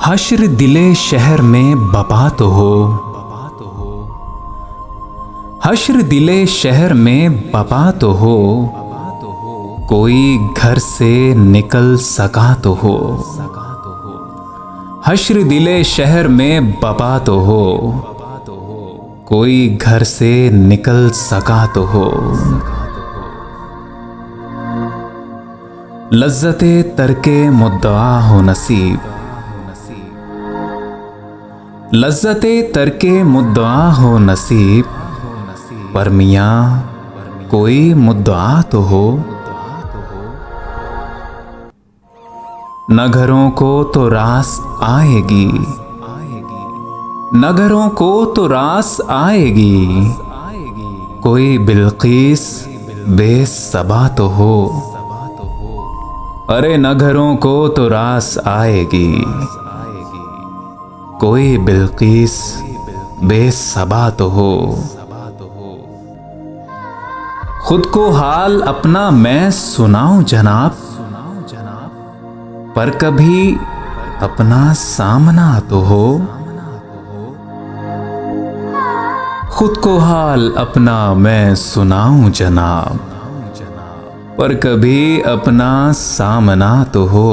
हश्र दिले शहर में बपा तो हो, हश्र दिले शहर में बपा तो हो, कोई घर से निकल सका तो हो। हश्र दिले शहर में बपा तो हो, कोई घर से निकल सका तो हो। लज्जते तरके मुद्दआ हो नसीब, लज्जते तरके मुद्दआ हो नसीब, पर मियाँ कोई मुद्दआ तो हो। न घरों को तो रास आएगी, न घरों को तो रास आएगी, कोई बिल्किस बेसबा तो हो। अरे न घरों को तो रास आएगी, कोई बिल्किस बेसबा तो हो। खुद को हाल अपना मैं सुनाऊं जनाब, पर कभी अपना सामना तो हो। खुद को हाल अपना मैं सुनाऊं जनाब, पर कभी अपना सामना तो हो।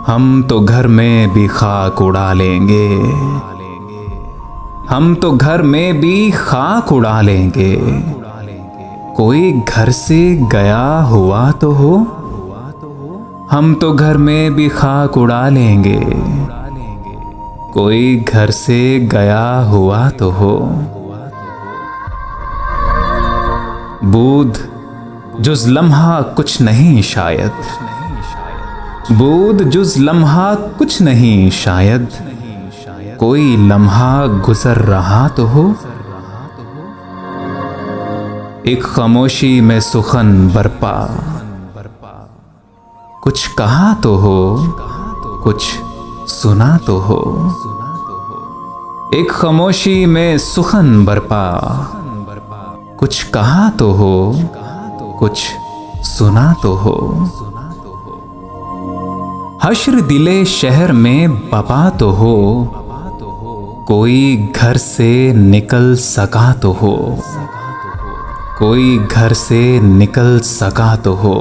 हम तो घर में भी खाक उड़ा लेंगे, हम तो घर में भी खाक उड़ा लेंगे, कोई घर से गया हुआ तो हो। हम तो घर में भी खाक उड़ा लेंगे, कोई घर से गया हुआ तो हो। बूद जुज लम्हा कुछ नहीं शायद, बूद जुज लम्हा कुछ नहीं शायद, कोई लम्हा गुजर रहा तो हो। एक खामोशी में सुखन बरपा, कुछ कहा तो हो, कुछ सुना तो हो। एक खामोशी में सुखन बरपा, कुछ कहा तो हो, कुछ सुना तो हो। हश्र दिले शहर में बपा तो हो, कोई घर से निकल सका तो हो, कोई घर से निकल सका तो हो।